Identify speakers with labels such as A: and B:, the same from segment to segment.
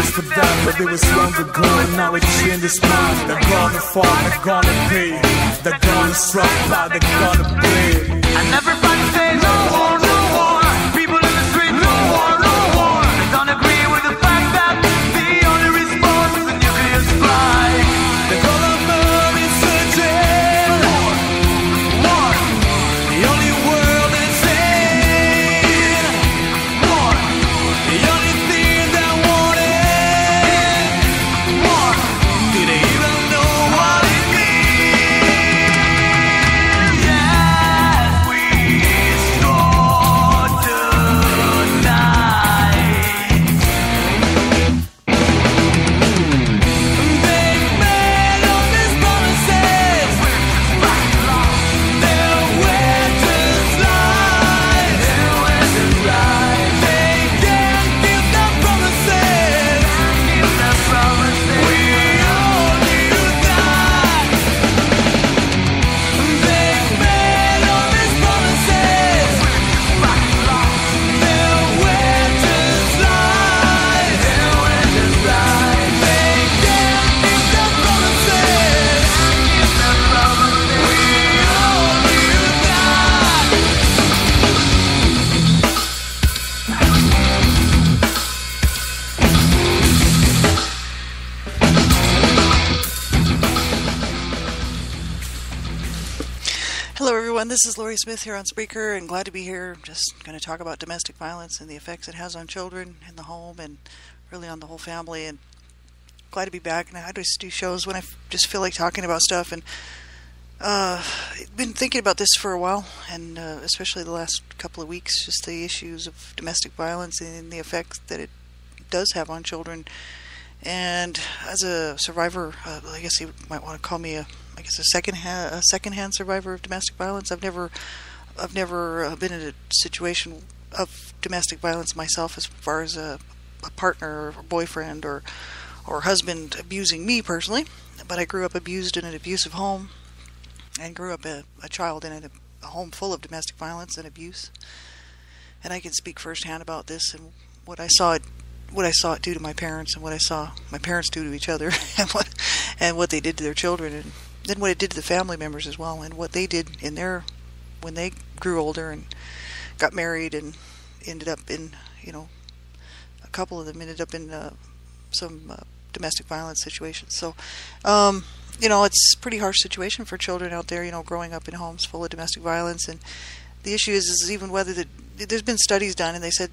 A: was for them, but it was long ago, and now it's in this mind. They're gonna fall, they're gonna pay, they're gonna strike out, they're gonna play.
B: And everybody say no war, no war. People in the street, no war, no war. They don't agree with the fact that the only response is a nuclear strike.
A: They're gonna move insurgent.
B: War, war,
A: The only world insane.
B: war,
A: The only thing they wanted.
B: war.
A: Do they even know what it means?
B: Yes, we score tonight.
A: They made all these promises. Their winters lies. They can't keep their promises. We all knew that. They made all these promises. Their winters lies. They can't keep their promises. We all knew that.
C: Hello everyone, this is Lori Smith here on Spreaker, and glad to be here. Just going to talk about domestic violence and the effects it has on children in the home and really on the whole family, and glad to be back. And I just do shows when I just feel like talking about stuff, and been thinking about this for a while, and especially the last couple of weeks, just the issues of domestic violence and the effects that it does have on children. And as a survivor, I guess you might want to call me a secondhand survivor of domestic violence. I've never been in a situation of domestic violence myself, as far as a partner or boyfriend or husband abusing me personally. But I grew up abused in an abusive home, and grew up a child in a home full of domestic violence and abuse. And I can speak firsthand about this and what I saw it do to my parents, and what I saw my parents do to each other, and what they did to their children, and then what it did to the family members as well, and what they did when they grew older and got married and ended up in, a couple of them ended up in some domestic violence situations. So, it's a pretty harsh situation for children out there, growing up in homes full of domestic violence. And the issue is even whether there's been studies done, and they said,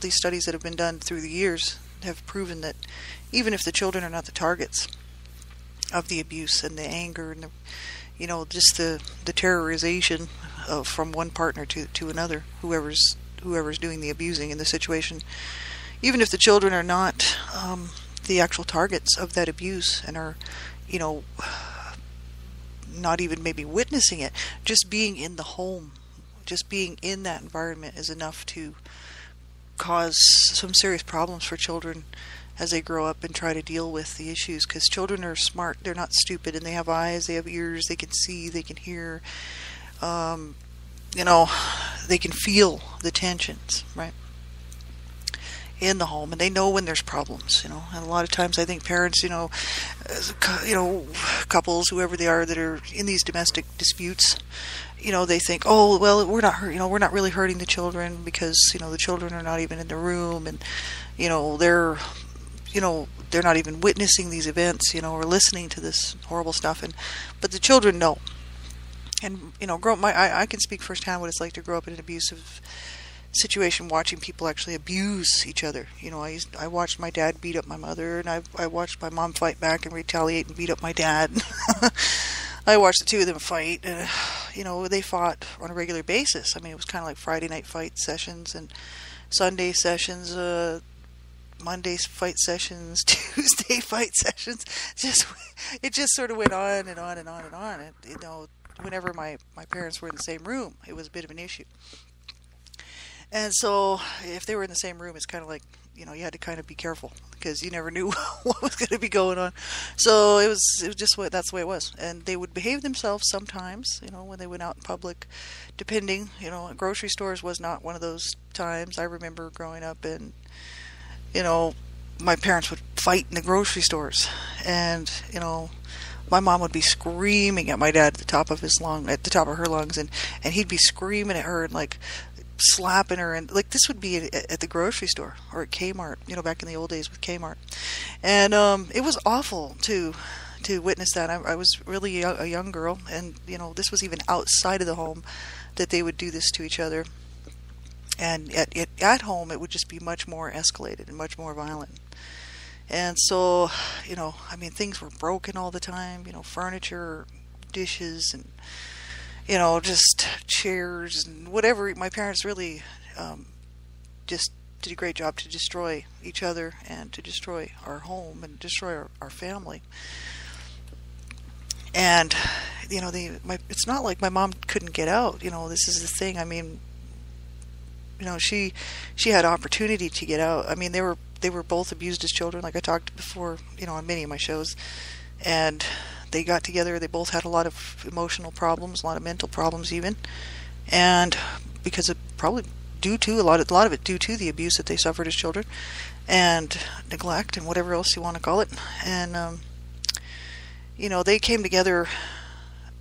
C: these studies that have been done through the years have proven that even if the children are not the targets of the abuse and the anger and just the terrorization from one partner to another, whoever's doing the abusing in the situation, even if the children are not the actual targets of that abuse and are not even maybe witnessing it, just being in the home, just being in that environment is enough to cause some serious problems for children as they grow up and try to deal with the issues. Because children are smart, they're not stupid, and they have eyes, they have ears, they can see, they can hear, they can feel the tensions, right, in the home, and they know when there's problems, and a lot of times I think parents, couples, whoever they are that are in these domestic disputes, they think, oh, well, we're not really hurting the children because, the children are not even in the room, and, they're not even witnessing these events, or listening to this horrible stuff, but the children know. And, I can speak firsthand what it's like to grow up in an abusive situation, watching people actually abuse each other. I watched my dad beat up my mother, and I watched my mom fight back and retaliate and beat up my dad. I watched the two of them fight, and they fought on a regular basis. I mean, it was kind of like Friday night fight sessions and Sunday sessions, Monday fight sessions, Tuesday fight sessions. It just sort of went on and on and on and on. And whenever my parents were in the same room, it was a bit of an issue. And so if they were in the same room, it's kind of like, you had to kind of be careful because you never knew what was going to be going on. So it was just that's the way it was. And they would behave themselves sometimes, when they went out in public, depending, grocery stores was not one of those times. I remember growing up and, my parents would fight in the grocery stores, and my mom would be screaming at my dad at the top of her lungs, and he'd be screaming at her and like slapping her, and like this would be at the grocery store or at Kmart, back in the old days with Kmart, and it was awful to witness that. I was really a young girl, and this was even outside of the home that they would do this to each other, and at home it would just be much more escalated and much more violent. And so, things were broken all the time, furniture, dishes, and, just chairs and whatever. My parents really just did a great job to destroy each other and to destroy our home and destroy our family. And, it's not like my mom couldn't get out. This is the thing. She had opportunity to get out. They were both abused as children, like I talked before, on many of my shows. And they got together. They both had a lot of emotional problems, a lot of mental problems even. And because of probably due to a lot of it due to the abuse that they suffered as children and neglect and whatever else you want to call it. And they came together.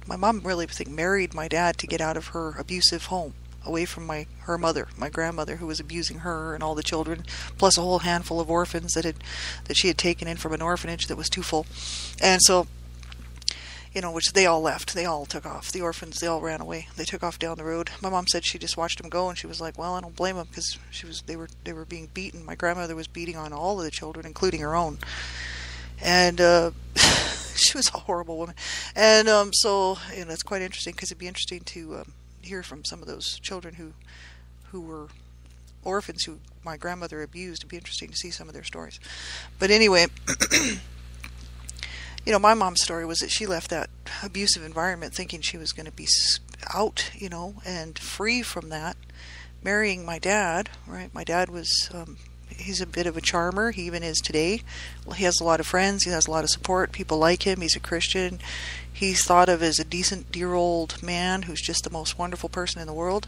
C: My mom really, I think, married my dad to get out of her abusive home, away from her mother, my grandmother, who was abusing her and all the children, plus a whole handful of orphans that she had taken in from an orphanage that was too full. And so, which they all left. They all took off. The orphans, they all ran away. They took off down the road. My mom said she just watched them go, and she was like, well, I don't blame them, because they were being beaten. My grandmother was beating on all of the children, including her own. And she was a horrible woman. And so, it's quite interesting, because it'd be interesting to hear from some of those children who were orphans who my grandmother abused. It'd be interesting to see some of their stories. But anyway, my mom's story was that she left that abusive environment thinking she was going to be out, and free from that, marrying my dad, right? My dad was, he's a bit of a charmer. He even is today. Well, he has a lot of friends. He has a lot of support. People like him. He's a Christian. He's thought of as a decent, dear old man who's just the most wonderful person in the world.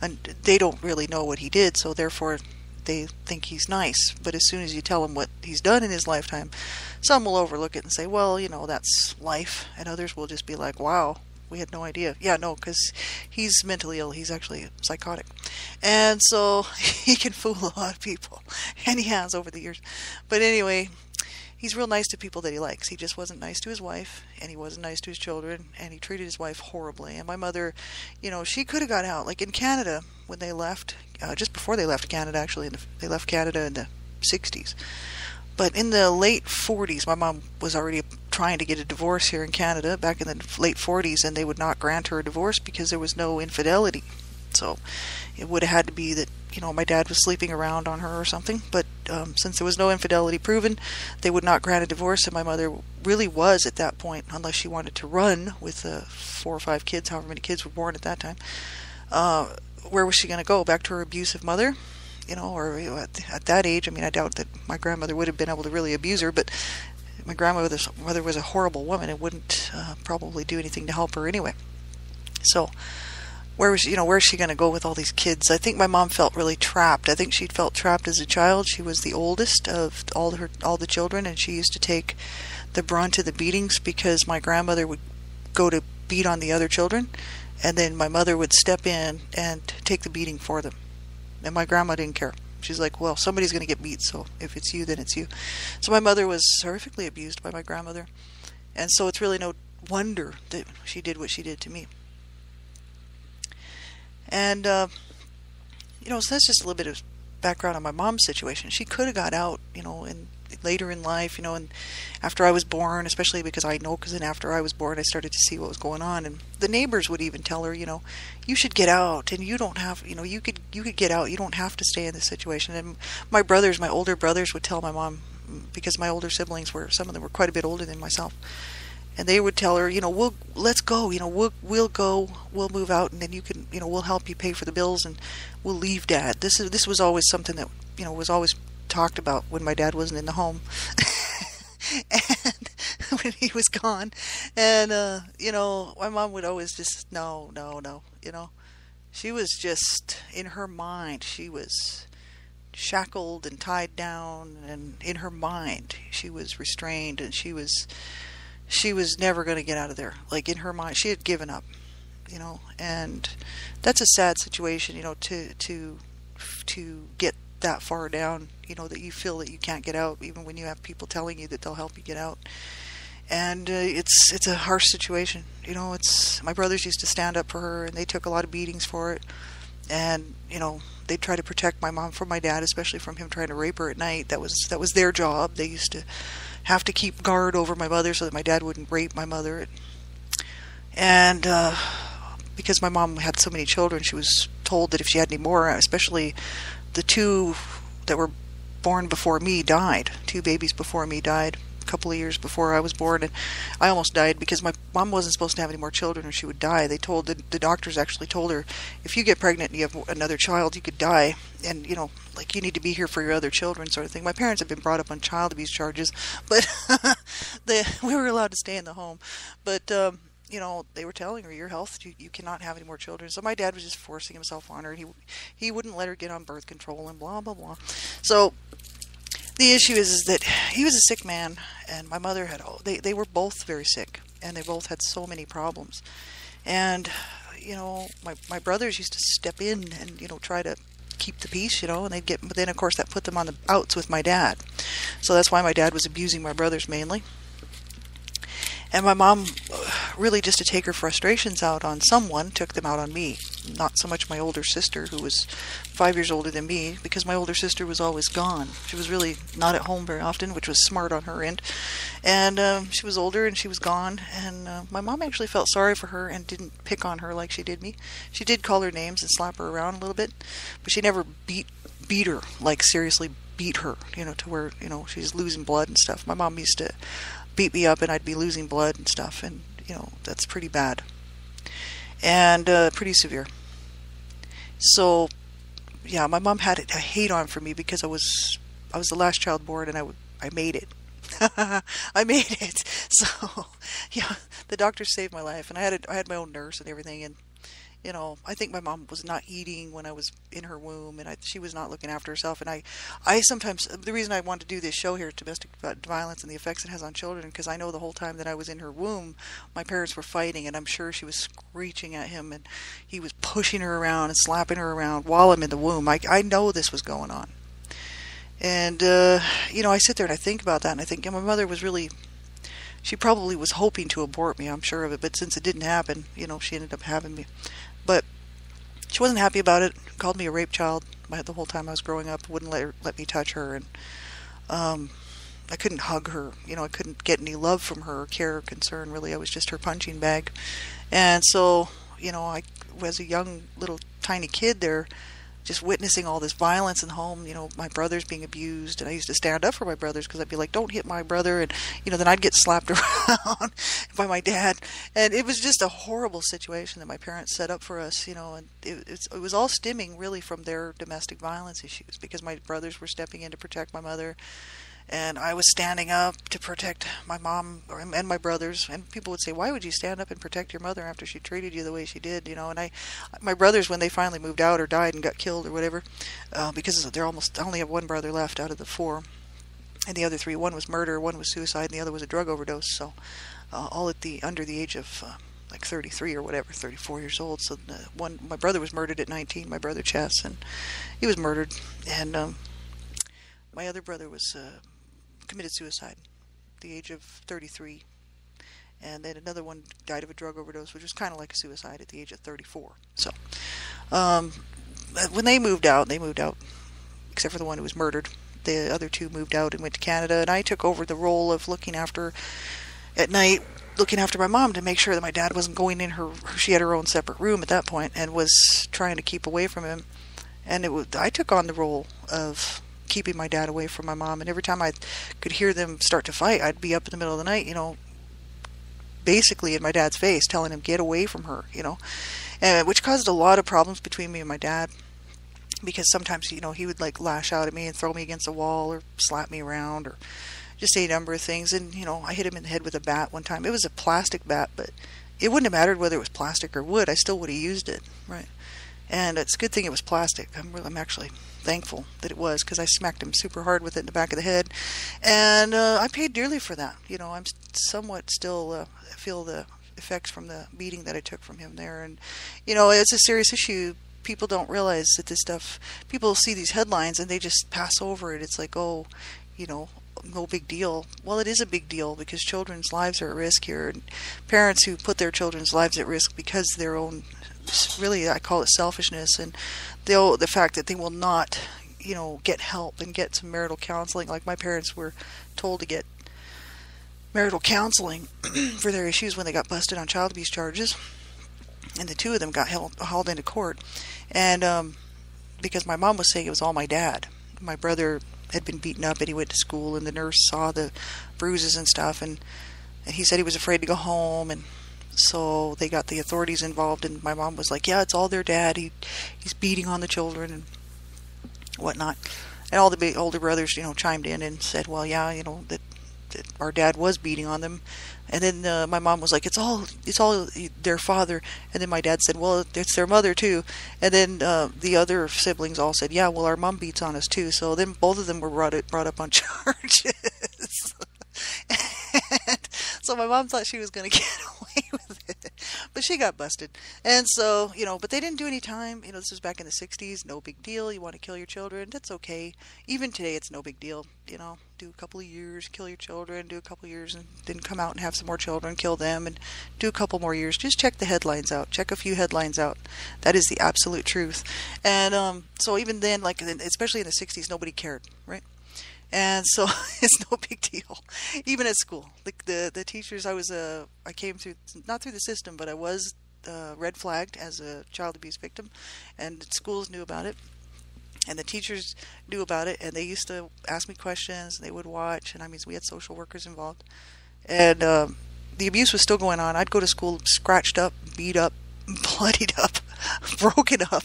C: And they don't really know what he did, so therefore they think he's nice. But as soon as you tell them what he's done in his lifetime, some will overlook it and say, well, that's life. And others will just be like, wow, we had no idea. Yeah, no, because he's mentally ill. He's actually psychotic. And so he can fool a lot of people. And he has over the years. But anyway, he's real nice to people that he likes. He just wasn't nice to his wife, and he wasn't nice to his children, and he treated his wife horribly. And my mother, she could have got out. Like in Canada, when they left, just before they left Canada, actually, they left Canada in the 60s. But in the late 40s, my mom was already trying to get a divorce here in Canada back in the late 40s, and they would not grant her a divorce because there was no infidelity. So it would have had to be that, my dad was sleeping around on her or something. But since there was no infidelity proven, they would not grant a divorce, and my mother really was at that point, unless she wanted to run with 4 or 5 kids, however many kids were born at that time. Where was she going to go? Back to her abusive mother? Or at that age, I doubt that my grandmother would have been able to really abuse her, but my grandmother's mother was a horrible woman and wouldn't probably do anything to help her anyway. So where's she going to go with all these kids? I think my mom felt really trapped. I think she felt trapped as a child. She was the oldest of all the children, and she used to take the brunt of the beatings because my grandmother would go to beat on the other children, and then my mother would step in and take the beating for them. And my grandma didn't care. She's like, well, somebody's going to get beat, so if it's you, then it's you. So my mother was horrifically abused by my grandmother. And so it's really no wonder that she did what she did to me. And, so that's just a little bit of background on my mom's situation. She could have got out, in later in life, and after I was born, especially because then after I was born, I started to see what was going on, and the neighbors would even tell her, you should get out, and you don't have, you could get out, you don't have to stay in this situation. And my older brothers would tell my mom, because my older siblings some of them were quite a bit older than myself, and they would tell her, let's go, we'll go, we'll move out, and then you can, we'll help you pay for the bills, and we'll leave Dad. This was always something that, was always talked about when my dad wasn't in the home. And when he was gone, and my mom would always just no, she was just, in her mind, she was shackled and tied down, and in her mind she was restrained, and she was never going to get out of there. Like, in her mind she had given up, and that's a sad situation, to get that far down, that you feel that you can't get out, even when you have people telling you that they'll help you get out. And it's a harsh situation. My brothers used to stand up for her, and they took a lot of beatings for it. And they try to protect my mom from my dad, especially from him trying to rape her at night. That was their job. They used to have to keep guard over my mother so that my dad wouldn't rape my mother. And because my mom had so many children, she was told that if she had any more, especially the two that were born before me, died. 2 babies before me died a couple of years before I was born, and I almost died because my mom wasn't supposed to have any more children or she would die. They told the doctors actually told her, if you get pregnant and you have another child, you could die, and like, you need to be here for your other children, sort of thing. My parents have been brought up on child abuse charges, but we were allowed to stay in the home. But they were telling her, your health, you cannot have any more children. So my dad was just forcing himself on her, and he wouldn't let her get on birth control and blah, blah, blah. So the issue is that he was a sick man, and my mother they were both very sick, and they both had so many problems. And, my brothers used to step in and, try to keep the peace, and but then of course that put them on the outs with my dad. So that's why my dad was abusing my brothers mainly. And my mom, really just to take her frustrations out on someone, took them out on me. Not so much my older sister, who was 5 years older than me, because my older sister was always gone. She was really not at home very often, which was smart on her end. And she was older, and she was gone. And my mom actually felt sorry for her and didn't pick on her like she did me. She did call her names and slap her around a little bit, but she never beat her, like seriously beat her, to where, she's losing blood and stuff. My mom used to beat me up and I'd be losing blood and stuff, and that's pretty bad and pretty severe. So yeah, my mom had a hate on for me because I was the last child born, and I made it. I made it. So yeah, the doctors saved my life, and I had my own nurse and everything, and I think my mom was not eating when I was in her womb, and she was not looking after herself. And I sometimes, the reason I want to do this show here, domestic violence and the effects it has on children, because I know the whole time that I was in her womb, my parents were fighting, and I'm sure she was screeching at him, and he was pushing her around and slapping her around while I'm in the womb. I know this was going on. And, I sit there and I think about that, and I think, my mother was really, she probably was hoping to abort me, I'm sure of it, but since it didn't happen, she ended up having me. But she wasn't happy about it. Called me a rape child the whole time I was growing up. Wouldn't let me touch her, and I couldn't hug her. I couldn't get any love from her, or care or concern. Really, I was just her punching bag. And so, I was a young little tiny kid there, just witnessing all this violence in the home, my brothers being abused, and I used to stand up for my brothers because I'd be like, don't hit my brother, and, then I'd get slapped around by my dad, and it was just a horrible situation that my parents set up for us, and it was all stemming really from their domestic violence issues, because my brothers were stepping in to protect my mother, and I was standing up to protect my mom and my brothers. And people would say, why would you stand up and protect your mother after she treated you the way she did? And my brothers, when they finally moved out or died and got killed or whatever, because I only have one brother left out of the 4, and the other 3, one was murder, one was suicide, and the other was a drug overdose. So all under the age of like 33 or whatever, 34 years old. So my brother was murdered at 19, my brother Chess, and he was murdered. And my other brother was committed suicide at the age of 33, and then another one died of a drug overdose, which was kind of like a suicide, at the age of 34. So when they moved out, except for the one who was murdered. The other 2 moved out and went to Canada, and I took over the role of looking after at night, looking after my mom, to make sure that my dad wasn't going in she had her own separate room at that point, and was trying to keep away from him. And I took on the role of keeping my dad away from my mom, and every time I could hear them start to fight, I'd be up in the middle of the night, basically in my dad's face, telling him, get away from her, and which caused a lot of problems between me and my dad, because sometimes, he would like lash out at me and throw me against a wall, or slap me around, or just say a number of things. And, I hit him in the head with a bat one time. It was a plastic bat, but it wouldn't have mattered whether it was plastic or wood. I still would have used it, right? And it's a good thing it was plastic. I'm actually thankful that it was, because I smacked him super hard with it in the back of the head, and I paid dearly for that. I'm somewhat still feel the effects from the beating that I took from him there, and it's a serious issue. People don't realize that this stuff. People see these headlines and they just pass over it. It's like, oh, no big deal. Well, it is a big deal, because children's lives are at risk here, and parents who put their children's lives at risk because of their own, really, I call it selfishness, and the fact that they will not, get help and get some marital counseling. Like, my parents were told to get marital counseling for their issues when they got busted on child abuse charges, and the two of them got hauled into court, and because my mom was saying it was all my dad. My brother had been beaten up, and he went to school, and the nurse saw the bruises and stuff, and he said he was afraid to go home, and so they got the authorities involved, and my mom was like, yeah, it's all their dad. He's beating on the children and whatnot. And all the older brothers, chimed in and said, well, yeah, that our dad was beating on them. And then my mom was like, it's all their father. And then my dad said, well, it's their mother too. And then the other siblings all said, yeah, well, our mom beats on us too. So then both of them were brought up on charges. And so my mom thought she was going to get away with it, but she got busted. And so, but they didn't do any time. This was back in the 60s. No big deal. You want to kill your children, that's okay. Even today, it's no big deal. Do a couple of years, kill your children, do a couple of years, and then come out and have some more children, kill them, and do a couple more years. Just check the headlines out. Check a few headlines out. That is the absolute truth. And so even then, like, especially in the 60s, nobody cared, right? And so it's no big deal. Even at school, the teachers, I came through, not through the system, but I was red flagged as a child abuse victim, and schools knew about it, and the teachers knew about it, and they used to ask me questions, and they would watch, and we had social workers involved, and the abuse was still going on. I'd go to school scratched up, beat up, bloodied up, broken up.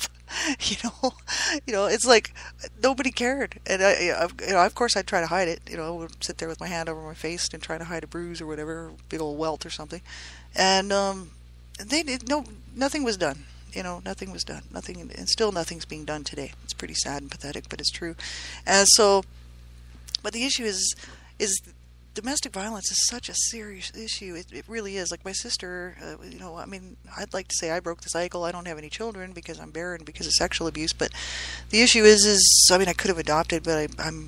C: It's like nobody cared, and of course I'd try to hide it. I would sit there with my hand over my face and try to hide a bruise or whatever, big old welt or something, and nothing was done. Nothing was done. Nothing, and still nothing's being done today. It's pretty sad and pathetic, but it's true. And so, but the issue is domestic violence is such a serious issue. It really is. Like my sister, I'd like to say I broke the cycle. I don't have any children because I'm barren because of sexual abuse. But the issue is I could have adopted, but I'm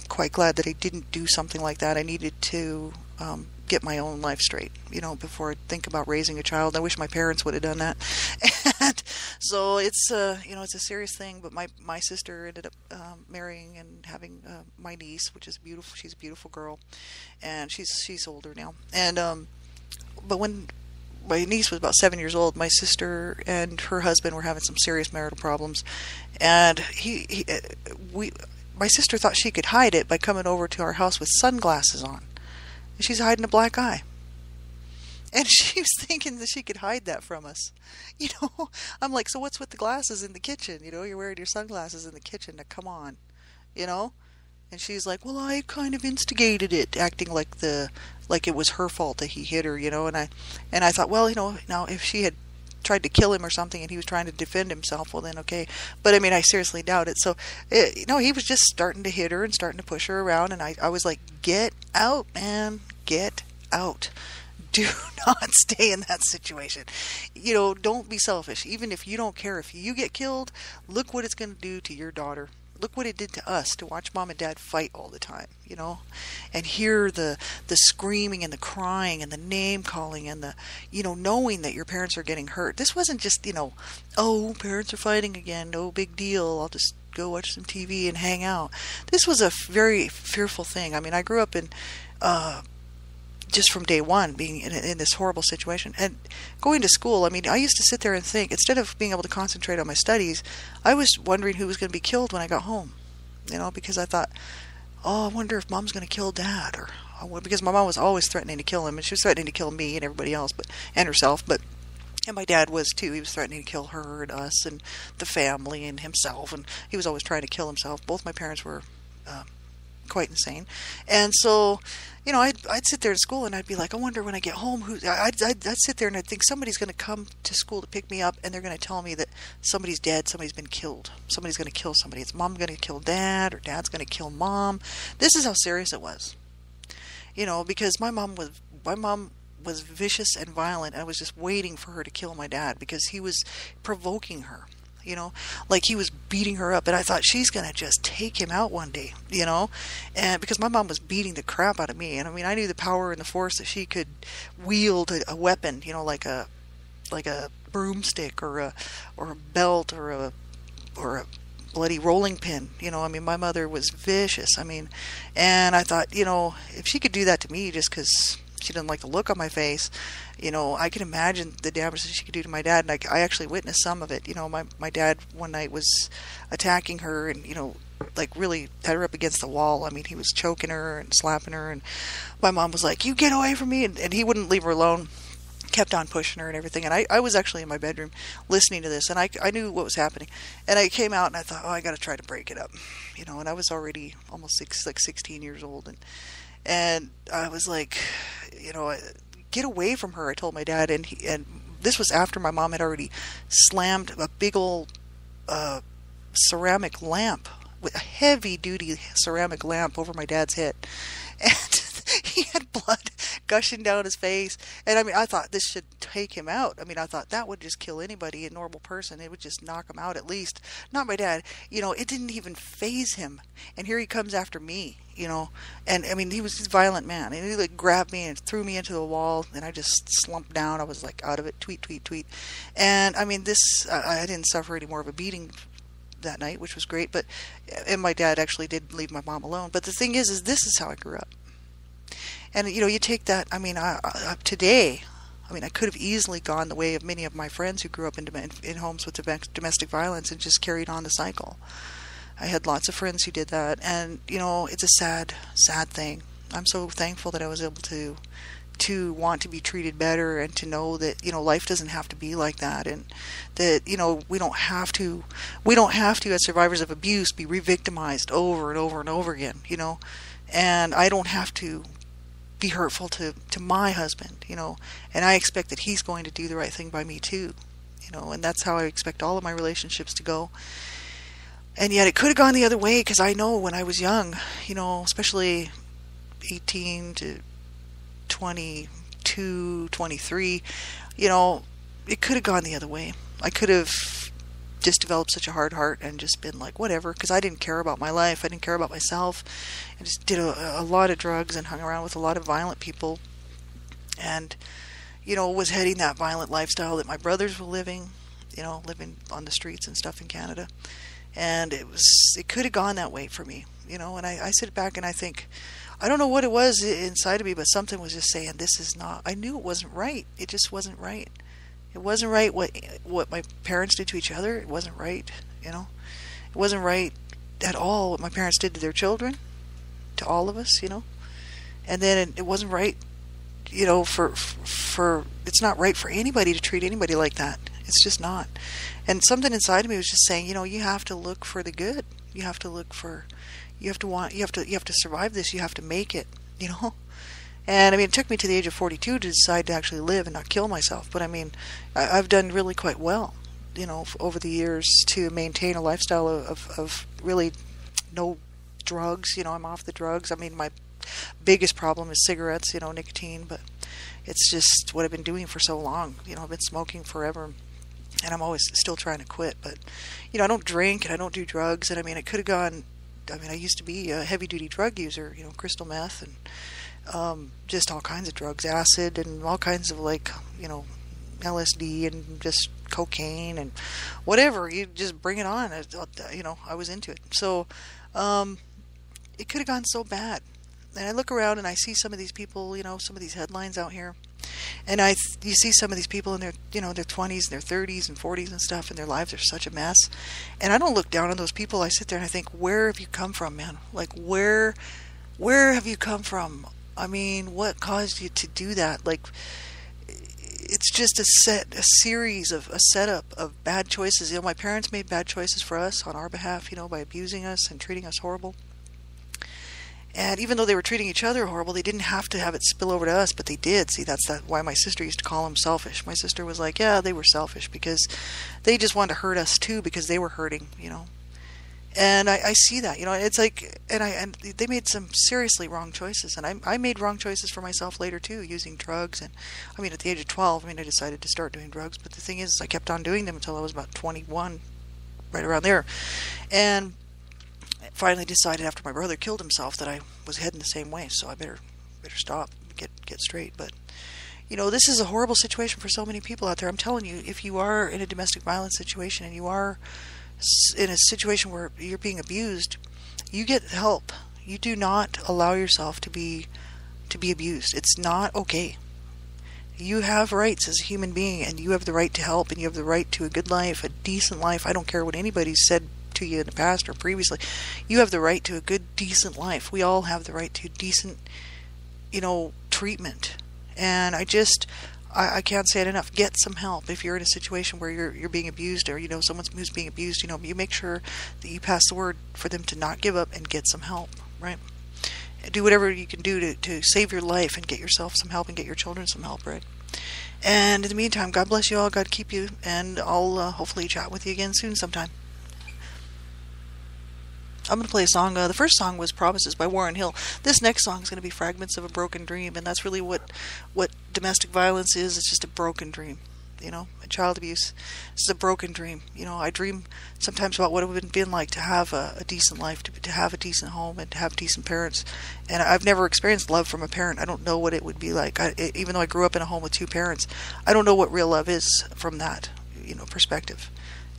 C: quite glad that I didn't do something like that. I needed to get my own life straight, before I think about raising a child. I wish my parents would have done that. And so it's it's a serious thing. But my sister ended up marrying and having my niece, which is beautiful. She's a beautiful girl, and she's older now. And but when my niece was about 7 years old, my sister and her husband were having some serious marital problems, and my sister thought she could hide it by coming over to our house with sunglasses on. And she's hiding a black eye. And she was thinking that she could hide that from us. I'm like, so what's with the glasses in the kitchen? You're wearing your sunglasses in the kitchen. Now, come on. And she's like, well, I kind of instigated it, acting like it was her fault that he hit her, And I thought, well, now if she had tried to kill him or something and he was trying to defend himself, well then okay. But I seriously doubt it. So he was just starting to hit her and starting to push her around, and I was like, get out, man, get out. Do not stay in that situation. Don't be selfish. Even if you don't care if you get killed, look what it's going to do to your daughter. Look what it did to us, to watch mom and dad fight all the time, and hear the screaming and the crying and the name calling and the, knowing that your parents are getting hurt. This wasn't just, oh, parents are fighting again, no big deal, I'll just go watch some TV and hang out. This was a very fearful thing. I grew up in, just from day one, being in this horrible situation. And going to school, I used to sit there and think, instead of being able to concentrate on my studies, I was wondering who was going to be killed when I got home. Because I thought, oh, I wonder if mom's going to kill dad. Because my mom was always threatening to kill him, and she was threatening to kill me and everybody else, and herself. And my dad was too. He was threatening to kill her and us and the family and himself, and he was always trying to kill himself. Both my parents were quite insane. And so, you know, I'd sit there at school and I'd be like, I wonder when I get home who. I'd sit there and I'd think somebody's going to come to school to pick me up, and they're going to tell me that somebody's dead, somebody's been killed, somebody's going to kill somebody. It's mom going to kill dad, or dad's going to kill mom. This is how serious it was, you know, because my mom was vicious and violent. I was just waiting for her to kill my dad because he was provoking her. You know, like he was beating her up, and I thought she's gonna just take him out one day, you know, and because my mom was beating the crap out of me, and I mean, I knew the power and the force that she could wield a weapon, you know, like a broomstick or a belt or a bloody rolling pin, you know. I mean, my mother was vicious. I mean, and I thought, you know, if she could do that to me just because she didn't like the look on my face, you know, I can imagine the damage that she could do to my dad. And I actually witnessed some of it. You know, my dad one night was attacking her and, you know, like really had her up against the wall. I mean, he was choking her and slapping her, and my mom was like, you get away from me, and he wouldn't leave her alone, kept on pushing her and everything. And I was actually in my bedroom listening to this, and I knew what was happening, and I came out and I thought, oh, I got to try to break it up, you know. And I was already almost 16 years old, and I was like, you know, get away from her, I told my dad. And this was after my mom had already slammed a big old ceramic lamp, with a heavy duty ceramic lamp, over my dad's head, and he had blood gushing down his face. And I mean, I thought this should take him out. I mean, I thought that would just kill anybody, a normal person. It would just knock him out at least. Not my dad. You know, it didn't even faze him. And here he comes after me, you know. And I mean, he was a violent man. And he like grabbed me and threw me into the wall, and I just slumped down. I was like out of it, tweet, tweet, tweet. And I mean, I didn't suffer any more of a beating that night, which was great. And my dad actually did leave my mom alone. But the thing is this is how I grew up. And, you know, you take that, I mean, today, I mean, I could have easily gone the way of many of my friends who grew up in homes with domestic violence and just carried on the cycle. I had lots of friends who did that, and, you know, it's a sad, sad thing. I'm so thankful that I was able to want to be treated better, and to know that, you know, life doesn't have to be like that, and that, you know, we don't have to, as survivors of abuse, be re-victimized over and over and over again, you know. And I don't have to be hurtful to my husband, you know, and I expect that he's going to do the right thing by me too, you know, and that's how I expect all of my relationships to go. And yet it could have gone the other way, because I know when I was young, you know, especially 18 to 22, 23, you know, it could have gone the other way. I could have just developed such a hard heart and just been like, whatever, because I didn't care about my life. I didn't care about myself. I just did a lot of drugs and hung around with a lot of violent people, and, you know, was heading that violent lifestyle that my brothers were living, you know, living on the streets and stuff in Canada. And it could have gone that way for me, you know. And I sit back and I think, I don't know what it was inside of me, but something was just saying, this is not, I knew it wasn't right. It just wasn't right. It wasn't right what my parents did to each other. It wasn't right, you know. It wasn't right at all what my parents did to their children, to all of us, you know. And then it wasn't right, you know, for it's not right for anybody to treat anybody like that. It's just not. And something inside of me was just saying, you know, you have to look for the good. You have to look for, you have to survive this. You have to make it, you know. And I mean, it took me to the age of 42 to decide to actually live and not kill myself. But I mean, I've done really quite well, you know, over the years, to maintain a lifestyle of really no drugs. You know, I'm off the drugs. I mean, my biggest problem is cigarettes, you know, nicotine, but it's just what I've been doing for so long. You know, I've been smoking forever, and I'm always still trying to quit. But, you know, I don't drink and I don't do drugs. And I mean, it could have gone, I mean, I used to be a heavy duty drug user, you know, crystal meth and just all kinds of drugs, acid and all kinds of, like, you know, LSD and just cocaine and whatever. You just bring it on. You know, I was into it. So it could have gone so bad. And I look around and I see some of these people, you know, some of these headlines out here. And you see some of these people in their, you know, their 20s, their 30s and 40s and stuff, and their lives are such a mess. And I don't look down on those people. I sit there and I think, where have you come from, man? Like, where have you come from? I mean, what caused you to do that? Like, it's just a setup of bad choices. You know, my parents made bad choices for us on our behalf, you know, by abusing us and treating us horrible. And even though they were treating each other horrible, they didn't have to have it spill over to us, but they did. See, that's why my sister used to call them selfish. My sister was like, yeah, they were selfish because they just wanted to hurt us too because they were hurting, you know. And I see that, you know. It's like, and they made some seriously wrong choices, and I made wrong choices for myself later too, using drugs. And I mean, at the age of 12, I mean, I decided to start doing drugs. But the thing is, I kept on doing them until I was about 21, right around there, and finally decided after my brother killed himself that I was heading the same way, so I better stop, get straight. But you know, this is a horrible situation for so many people out there. I'm telling you, if you are in a domestic violence situation and you are in a situation where you're being abused, you get help. You do not allow yourself to be abused. It's not okay. You have rights as a human being, and you have the right to help, and you have the right to a good life, a decent life. I don't care what anybody's said to you in the past or previously. You have the right to a good, decent life. We all have the right to decent, you know, treatment. And I can't say it enough. Get some help if you're in a situation where you're being abused, or you know someone who's being abused. You know, you make sure that you pass the word for them to not give up and get some help. Right? Do whatever you can do to save your life and get yourself some help and get your children some help. Right? And in the meantime, God bless you all. God keep you, and I'll hopefully chat with you again soon sometime. I'm going to play a song. The first song was Promises by Warren Hill. This next song is going to be Fragments of a Broken Dream, and that's really what domestic violence is. It's just a broken dream, you know, child abuse. It's a broken dream. You know, I dream sometimes about what it would have been like to have a decent life, to have a decent home, and to have decent parents. And I've never experienced love from a parent. I don't know what it would be like. Even though I grew up in a home with two parents, I don't know what real love is from that, you know, perspective.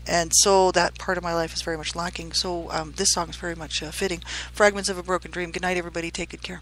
C: And so that part of my life is very much lacking. So this song is very much fitting. Fragments of a Broken Dream. Good night, everybody. Take good care.